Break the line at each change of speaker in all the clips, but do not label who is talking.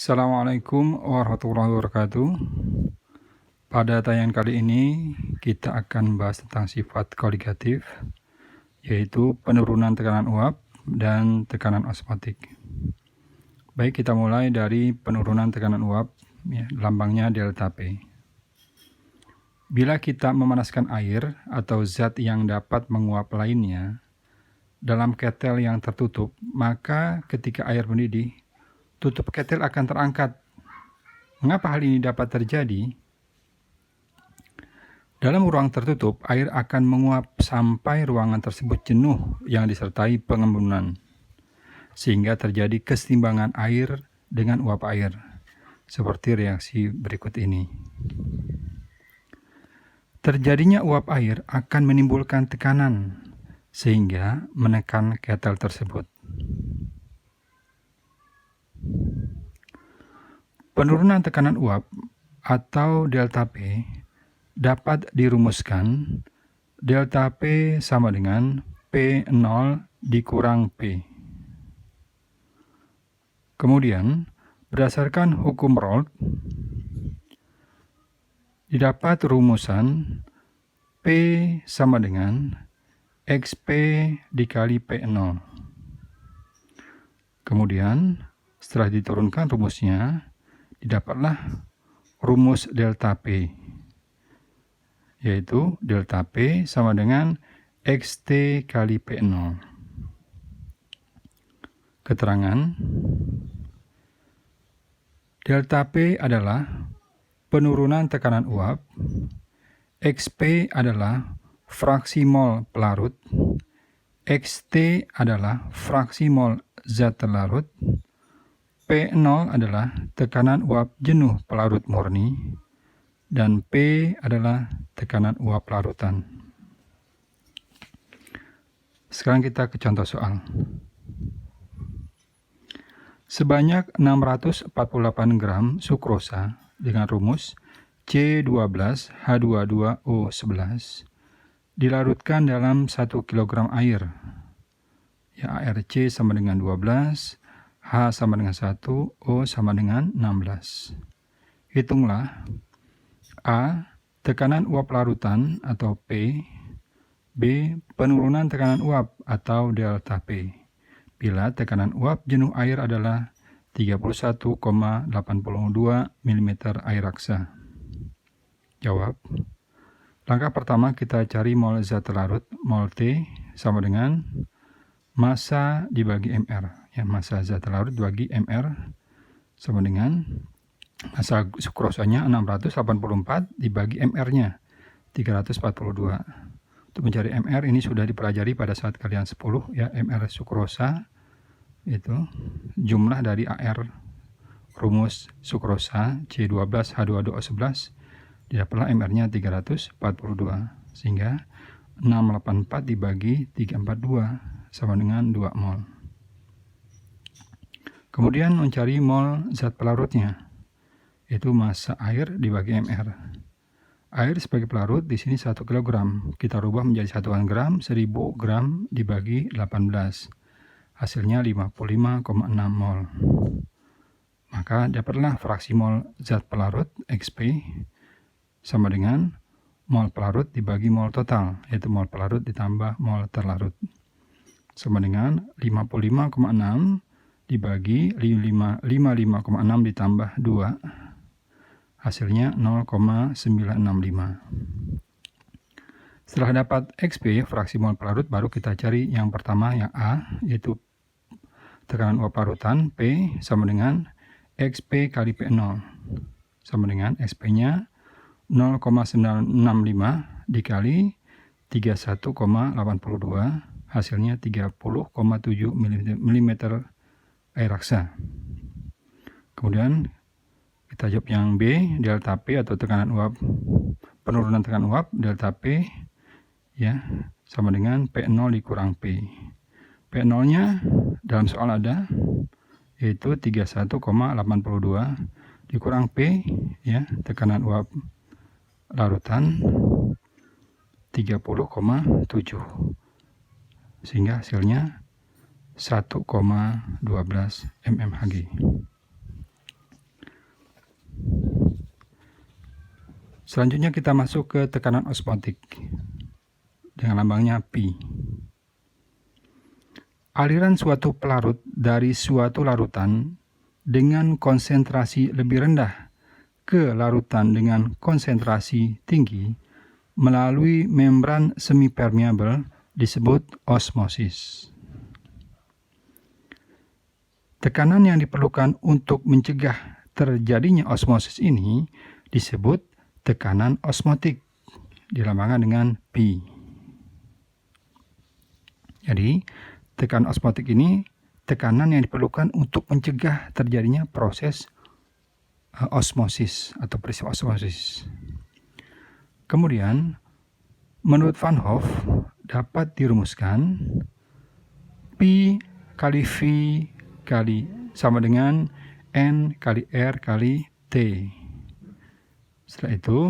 Assalamualaikum warahmatullahi wabarakatuh. Pada tayangan kali ini kita akan membahas tentang sifat koligatif, yaitu penurunan tekanan uap dan tekanan osmotik. Baik, kita mulai dari penurunan tekanan uap, lambangnya delta P. Bila kita memanaskan air atau zat yang dapat menguap lainnya dalam ketel yang tertutup, maka ketika air mendidih, tutup ketel akan terangkat. Mengapa hal ini dapat terjadi? Dalam ruang tertutup, air akan menguap sampai ruangan tersebut jenuh yang disertai pengembunan, sehingga terjadi keseimbangan air dengan uap air, seperti reaksi berikut ini. Terjadinya uap air akan menimbulkan tekanan, sehingga menekan ketel tersebut. Penurunan tekanan uap atau delta P dapat dirumuskan delta P sama dengan P0 dikurang P. Kemudian, berdasarkan hukum Raoult, didapat rumusan P sama dengan XP dikali P0. Kemudian, setelah diturunkan rumusnya, didapatlah rumus delta P, yaitu delta P sama dengan XT kali P0. Keterangan, delta P adalah penurunan tekanan uap, XP adalah fraksi mol pelarut, XT adalah fraksi mol zat terlarut, P0 adalah tekanan uap jenuh pelarut murni, dan P adalah tekanan uap larutan. Sekarang kita ke contoh soal. Sebanyak 648 gram sukrosa dengan rumus C12H22O11 dilarutkan dalam 1 kg air. ARC sama dengan 12, H sama dengan 1, O sama dengan 16. Hitunglah A. Tekanan uap larutan atau P. B. Penurunan tekanan uap atau delta P bila tekanan uap jenuh air adalah 31,82 mm air raksa. Jawab. Langkah pertama kita cari mol zat terlarut, mol T sama dengan massa dibagi MR. Massa zat terlarut dibagi MR sama dengan massa sukrosanya 684 dibagi MR-nya 342. Untuk mencari MR ini sudah dipelajari pada saat kalian 10 MR sukrosa itu jumlah dari AR rumus sukrosa C12H22O11 didapatlah MR-nya 342 sehingga 684 dibagi 342 sama dengan 2 mol. Kemudian mencari mol zat pelarutnya, yaitu massa air dibagi MR. Air sebagai pelarut di sini 1 kg. Kita rubah menjadi satuan gram, 1000 gram dibagi 18. Hasilnya 55,6 mol. Maka dapatlah fraksi mol zat pelarut XP sama dengan mol pelarut dibagi mol total, yaitu mol pelarut ditambah mol terlarut. Sama dengan 55,6 dibagi 55,6 ditambah 2, hasilnya 0,965. Setelah dapat XP, fraksi mol pelarut, baru kita cari yang pertama, yang A, yaitu tekanan uap larutan, P sama dengan XP kali P0, sama dengan XP-nya 0,965 dikali 31,82, hasilnya 30,7 mm air raksa. Kemudian kita jawab yang B, delta P atau tekanan uap, penurunan tekanan uap, delta P sama dengan P0 dikurang P. P0-nya dalam soal ada, yaitu 31,82 dikurang P, tekanan uap larutan 30,7, sehingga hasilnya 1,12 mmHg. Selanjutnya kita masuk ke tekanan osmotik dengan lambangnya Pi. Aliran suatu pelarut dari suatu larutan dengan konsentrasi lebih rendah ke larutan dengan konsentrasi tinggi melalui membran semipermeabel disebut osmosis. Tekanan yang diperlukan untuk mencegah terjadinya osmosis ini disebut tekanan osmotik, dilambangkan dengan Pi. Jadi, tekanan osmotik ini tekanan yang diperlukan untuk mencegah terjadinya proses osmosis atau peristiwa osmosis. Kemudian, menurut Van Hoff dapat dirumuskan Pi kali V kali sama dengan N kali R kali T. Setelah itu,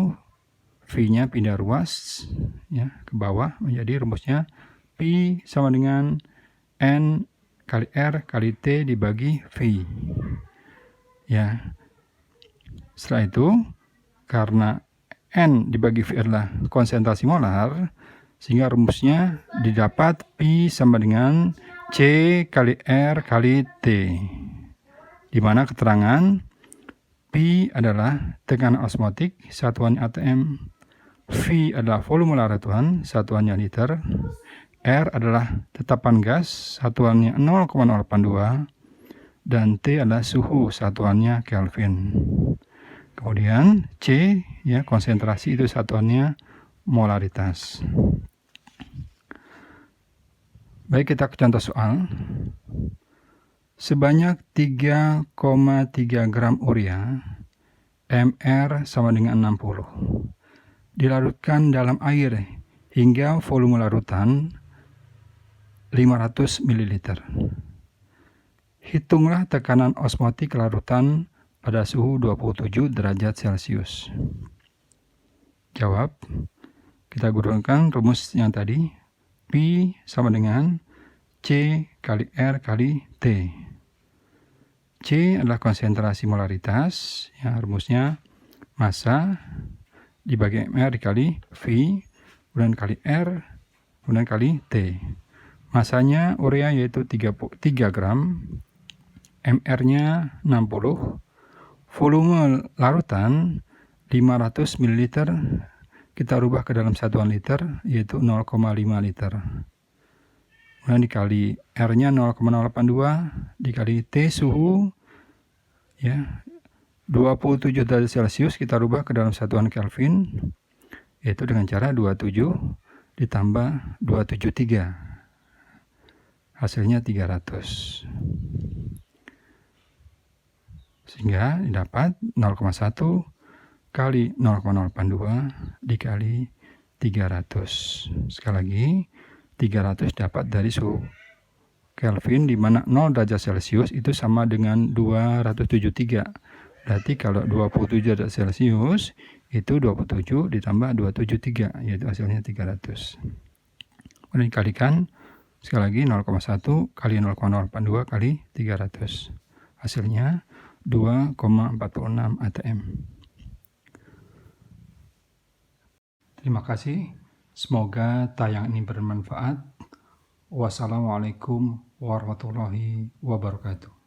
V-nya pindah ruas ya, ke bawah menjadi rumusnya Pi sama dengan N kali R kali T dibagi V. Ya. Setelah itu, karena N dibagi V adalah konsentrasi molar, sehingga rumusnya didapat Pi sama dengan C kali R kali T. Di mana keterangan Pi adalah tekanan osmotik, satuannya atm. V adalah volume larutan, satuannya liter. R adalah tetapan gas, satuannya 0,082, dan T adalah suhu, satuannya Kelvin. Kemudian C, ya, konsentrasi itu satuannya molaritas. Baik, kita ke contoh soal. Sebanyak 3,3 gram urea, Mr sama dengan 60, dilarutkan dalam air hingga volume larutan 500 ml. Hitunglah tekanan osmotik larutan pada suhu 27 derajat Celcius. Jawab, kita gunakan rumus yang tadi, Pi sama dengan C kali R kali T. C adalah konsentrasi molaritas, ya, rumusnya massa dibagi MR dikali V, kemudian kali R, kemudian kali T. Masanya urea yaitu 3 gram, MR-nya 60, volume larutan 500 ml, kita rubah ke dalam satuan liter yaitu 0,5 liter. Kemudian dikali R-nya 0,082 dikali T suhu ya 27 derajat Celcius, kita rubah ke dalam satuan Kelvin yaitu dengan cara 27 ditambah 273. Hasilnya 300. Sehingga didapat 0,1 kali 0,082 dikali 300. Sekali lagi, 300 dapat dari suhu Kelvin, di mana 0 derajat Celcius itu sama dengan 273. Berarti kalau 27 derajat Celcius itu 27 ditambah 273, yaitu hasilnya 300. Kemudian dikalikan, sekali lagi 0,1 kali 0,082 kali 300. Hasilnya 2,46 atm. Terima kasih. Semoga tayang ini bermanfaat. Wassalamualaikum warahmatullahi wabarakatuh.